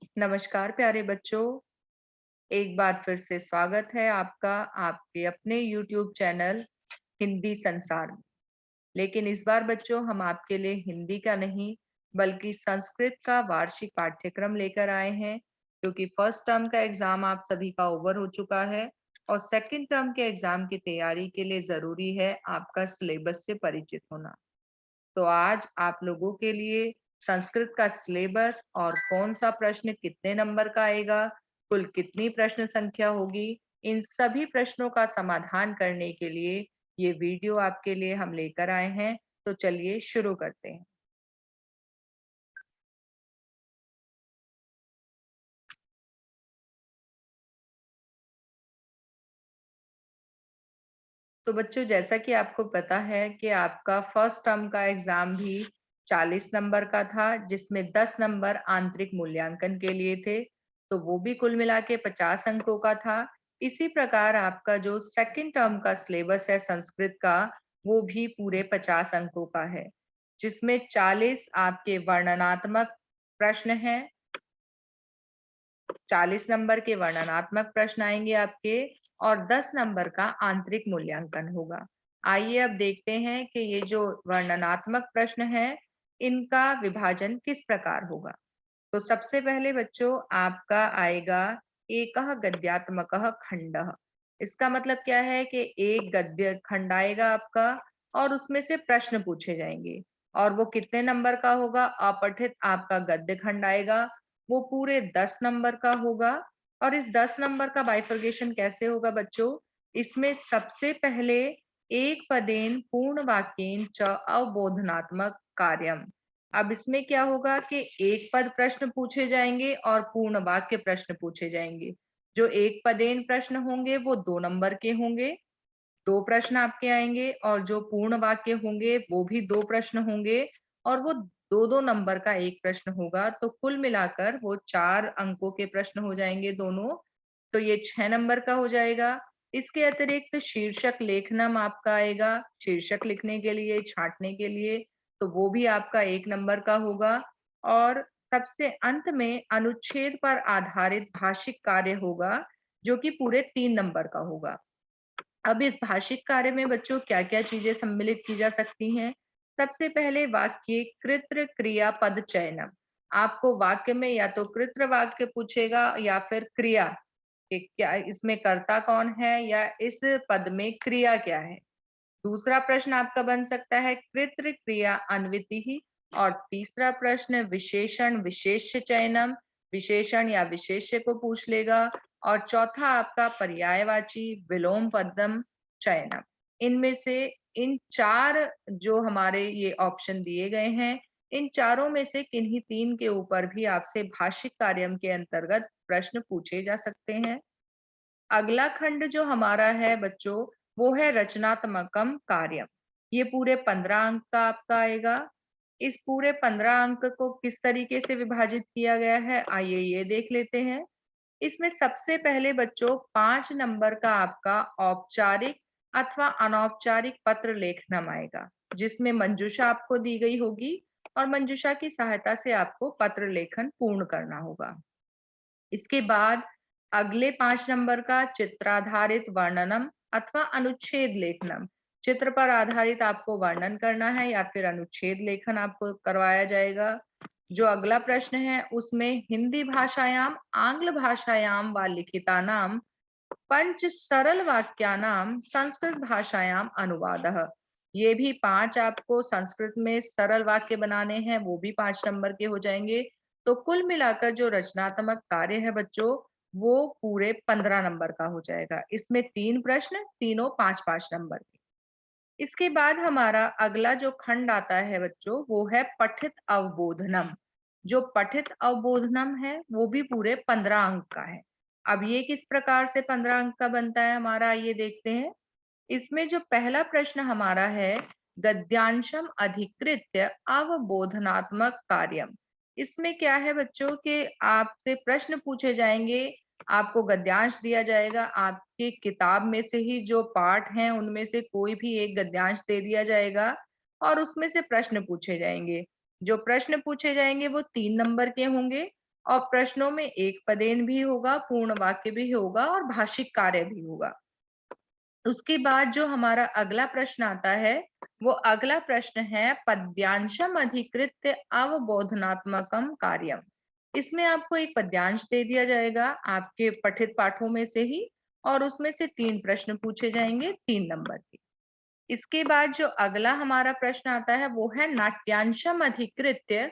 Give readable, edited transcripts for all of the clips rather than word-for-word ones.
नमस्कार प्यारे बच्चों, एक बार फिर से स्वागत है आपका आपके अपने YouTube चैनल हिंदी संसार में। लेकिन इस बार बच्चों हम आपके लिए हिंदी का नहीं बल्कि संस्कृत का वार्षिक पाठ्यक्रम लेकर आए हैं, क्योंकि फर्स्ट टर्म का एग्जाम आप सभी का ओवर हो चुका है और सेकंड टर्म के एग्जाम की तैयारी के लिए जरूरी है आपका सिलेबस से परिचित होना। तो आज आप लोगों के लिए संस्कृत का सिलेबस और कौन सा प्रश्न कितने नंबर का आएगा, कुल कितनी प्रश्न संख्या होगी, इन सभी प्रश्नों का समाधान करने के लिए ये वीडियो आपके लिए हम लेकर आए हैं। तो चलिए शुरू करते हैं। तो बच्चों, जैसा कि आपको पता है कि आपका फर्स्ट टर्म का एग्जाम भी 40 नंबर का था, जिसमें 10 नंबर आंतरिक मूल्यांकन के लिए थे, तो वो भी कुल मिला के 50 अंकों का था। इसी प्रकार आपका जो सेकंड टर्म का सिलेबस है संस्कृत का, वो भी पूरे 50 अंकों का है, जिसमें 40 आपके वर्णनात्मक प्रश्न हैं। 40 नंबर के वर्णनात्मक प्रश्न आएंगे आपके और 10 नंबर का आंतरिक मूल्यांकन होगा। आइए अब देखते हैं कि ये जो वर्णनात्मक प्रश्न है, इनका विभाजन किस प्रकार होगा। तो सबसे पहले बच्चों आपका आएगा एकः गद्यात्मकः खंडः। इसका मतलब क्या है कि एक गद्य खंड आएगा आपका और उसमें से प्रश्न पूछे जाएंगे, और वो कितने नंबर का होगा। अपठित आपका गद्य खंड आएगा, वो पूरे 10 नंबर का होगा। और इस 10 नंबर का बाइफर्गेशन कैसे होगा बच्चों, इसमें सबसे पहले एक पदेन पूर्ण वाक्येन च अवबोधनात्मक कार्यम। अब इसमें क्या होगा कि एक पद प्रश्न पूछे जाएंगे और पूर्ण वाक्य प्रश्न पूछे जाएंगे। जो एक पदेन प्रश्न होंगे वो 2 नंबर के होंगे, 2 प्रश्न आपके आएंगे, और जो पूर्ण वाक्य होंगे वो भी 2 प्रश्न होंगे, और वो 2-2 नंबर का एक प्रश्न होगा। तो कुल मिलाकर वो 4 अंकों के प्रश्न हो जाएंगे दोनों। तो ये 6 नंबर का हो जाएगा। इसके अतिरिक्त शीर्षक लेखनम आपका आएगा, शीर्षक लिखने के लिए, छांटने के लिए, तो वो भी आपका 1 नंबर का होगा। और सबसे अंत में अनुच्छेद पर आधारित भाषिक कार्य होगा, जो कि पूरे 3 नंबर का होगा। अब इस भाषिक कार्य में बच्चों क्या-क्या चीजें सम्मिलित की जा सकती हैं। सबसे पहले वाक्य कृत्र क्रिया पद चयनम। आपको वाक्य में या तो कृत्र वाक्य पूछेगा या फिर क्रिया, कि क्या इसमें कर्ता कौन है या इस पद में क्रिया क्या है। दूसरा प्रश्न आपका बन सकता है कृत्र क्रिया अन्विति ही। और तीसरा प्रश्न विशेषण विशेष्य चयनम, विशेषण या विशेष्य को पूछ लेगा। और चौथा आपका पर्यायवाची विलोम पदम चयनम। इनमें से इन 4 जो हमारे ये ऑप्शन दिए गए हैं, इन चारों में से किन्हीं 3 के ऊपर भी आपसे भाषिक कार्यम के अंतर्गत प्रश्न पूछे जा सकते हैं। अगला खंड जो हमारा है बच्चों, वो है रचनात्मकम कार्यम। ये पूरे 15 अंक का आपका आएगा। इस पूरे 15 अंक को किस तरीके से विभाजित किया गया है, आइए ये देख लेते हैं। इसमें सबसे पहले बच्चों 5 नंबर का आपका औपचारिक अथवा अनौपचारिक पत्र लेखनम आएगा, जिसमें मंजूषा आपको दी गई होगी और मंजूषा की सहायता से आपको पत्र लेखन पूर्ण करना होगा। इसके बाद अगले 5 नंबर का चित्राधारित वर्णनम अथवा अनुच्छेद लेखनम। चित्र पर आधारित आपको वर्णन करना है या फिर अनुच्छेद लेखन आपको करवाया जाएगा। जो अगला प्रश्न है उसमें हिंदी भाषायाम आंग्ल भाषायाम व लिखितानाम पंच सरल वाक्यानाम संस्कृत भाषायाम अनुवादः। ये भी 5 आपको संस्कृत में सरल वाक्य बनाने हैं, वो भी 5 नंबर के हो जाएंगे। तो कुल मिलाकर जो रचनात्मक कार्य है बच्चों, वो पूरे 15 नंबर का हो जाएगा। इसमें 3 प्रश्न, तीनों 5-5 नंबर के। इसके बाद हमारा अगला जो खंड आता है बच्चों, वो है पठित अवबोधनम। जो पठित अवबोधनम है वो भी पूरे 15 अंक का है। अब ये किस प्रकार से 15 अंक का बनता है हमारा, ये देखते हैं। इसमें जो पहला प्रश्न हमारा है गद्यांशम अधिकृत्य अवबोधनात्मक कार्यम। इसमें क्या है बच्चों कि आपसे प्रश्न पूछे जाएंगे, आपको गद्यांश दिया जाएगा, आपकी किताब में से ही जो पाठ हैं उनमें से कोई भी एक गद्यांश दे दिया जाएगा और उसमें से प्रश्न पूछे जाएंगे। जो प्रश्न पूछे जाएंगे वो 3 नंबर के होंगे। और प्रश्नों में एक पदेन भी होगा, पूर्ण वाक्य भी होगा और भाषिक कार्य भी होगा। उसके बाद जो हमारा अगला प्रश्न आता है, वो अगला प्रश्न है पद्यांशम अधिकृत्य अवबोधनात्मकम कार्यम। इसमें आपको एक पद्यांश दे दिया जाएगा आपके पठित पाठों में से ही, और उसमें से 3 प्रश्न पूछे जाएंगे 3 नंबर के। इसके बाद जो अगला हमारा प्रश्न आता है वो है नाट्यांशम अधिकृत्य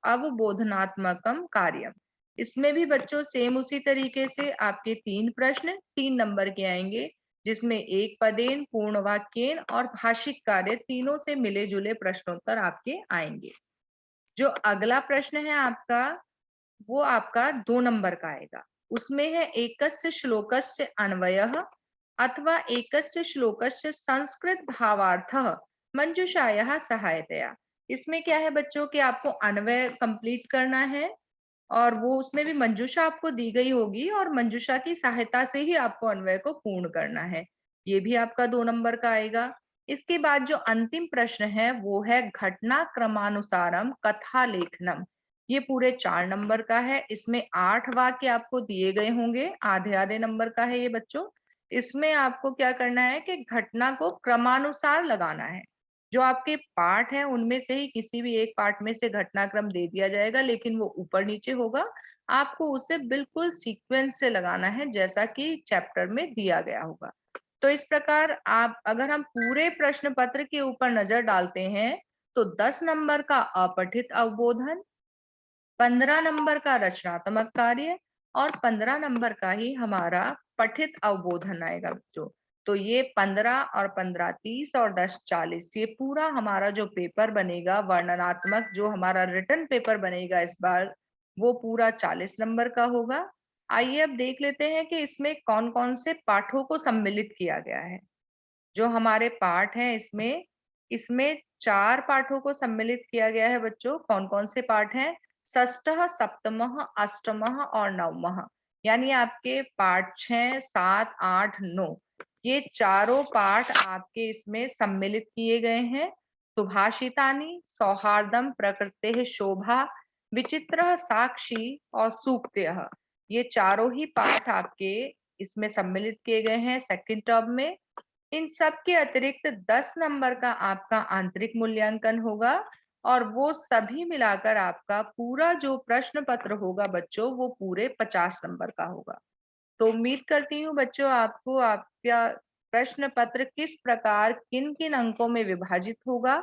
अवबोधनात्मकम कार्यम। इसमें भी बच्चों सेम उसी तरीके से आपके 3 प्रश्न 3 नंबर के आएंगे, जिसमें एक पदेन, पूर्ण वाक्येन और भाषिक कार्य तीनों से मिले जुले प्रश्नोत्तर आपके आएंगे। जो अगला प्रश्न है आपका, वो आपका 2 नंबर का आएगा। उसमें है एकस्य श्लोकस्य अन्वयः अथवा एकस्य श्लोकस्य संस्कृत भावार्थः मंजूषायाः सहायतया। इसमें क्या है बच्चों कि आपको अन्वय कंप्लीट करना है, और वो उसमें भी मंजूषा आपको दी गई होगी और मंजूषा की सहायता से ही आपको अन्वय को पूर्ण करना है। ये भी आपका 2 नंबर का आएगा। इसके बाद जो अंतिम प्रश्न है वो है घटना क्रमानुसारम कथा लेखनम। ये पूरे 4 नंबर का है। इसमें 8 वाक्य आपको दिए गए होंगे, आधे आधे नंबर का है ये बच्चों। इसमें आपको क्या करना है कि घटना को क्रमानुसार लगाना है। जो आपके पाठ हैं उनमें से ही किसी भी एक पाठ में से घटनाक्रम दे दिया जाएगा, लेकिन वो ऊपर नीचे होगा। आपको उसे बिल्कुल सीक्वेंस से लगाना है जैसा कि चैप्टर में दिया गया होगा। तो इस प्रकार आप अगर हम पूरे प्रश्न पत्र के ऊपर नजर डालते हैं तो 10 नंबर का अपठित अवबोधन, 15 नंबर का रचनात्मक कार्य और 15 नंबर का ही हमारा पठित अवबोधन आएगा बच्चों। तो ये 15 और 15 30 और 10 40, ये पूरा हमारा जो पेपर बनेगा वर्णनात्मक, जो हमारा रिटन पेपर बनेगा इस बार, वो पूरा 40 नंबर का होगा। आइए अब देख लेते हैं कि इसमें कौन कौन से पाठों को सम्मिलित किया गया है। जो हमारे पाठ हैं इसमें इसमें 4 पाठों को सम्मिलित किया गया है बच्चों। कौन-कौन से पाठ हैं? षष्ठः, सप्तमः, अष्टमः और नवमः। यानी आपके पाठ 6, 7, 8, 9, ये चारों पाठ आपके इसमें सम्मिलित किए गए हैं। सुभाषितानि, सौहार्दम, प्रकृतेः शोभा, विचित्रः साक्षी और सूक्तयः। ये चारों ही पाठ आपके इसमें सम्मिलित किए गए हैं सेकंड टर्म में। इन सब के अतिरिक्त 10 नंबर का आपका आंतरिक मूल्यांकन होगा, और वो सभी मिलाकर आपका पूरा जो प्रश्न पत्र होगा बच्चों, वो पूरे 50 नंबर का होगा। तो उम्मीद करती हूँ बच्चों आपको आपका प्रश्न पत्र किस प्रकार किन किन अंकों में विभाजित होगा,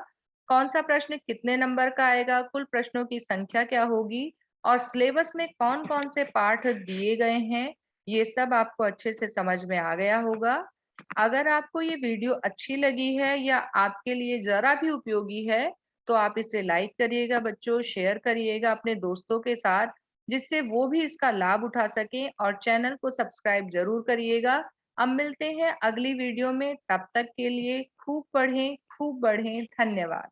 कौन सा प्रश्न कितने नंबर का आएगा, कुल प्रश्नों की संख्या क्या होगी, और सिलेबस में कौन कौन से पाठ दिए गए हैं, ये सब आपको अच्छे से समझ में आ गया होगा। अगर आपको ये वीडियो अच्छी लगी है या आपके लिए जरा भी उपयोगी है, तो आप इसे लाइक करिएगा बच्चों, शेयर करिएगा अपने दोस्तों के साथ, जिससे वो भी इसका लाभ उठा सकें, और चैनल को सब्सक्राइब जरूर करिएगा। अब मिलते हैं अगली वीडियो में, तब तक के लिए खूब पढ़ें, खूब बढ़ें। धन्यवाद।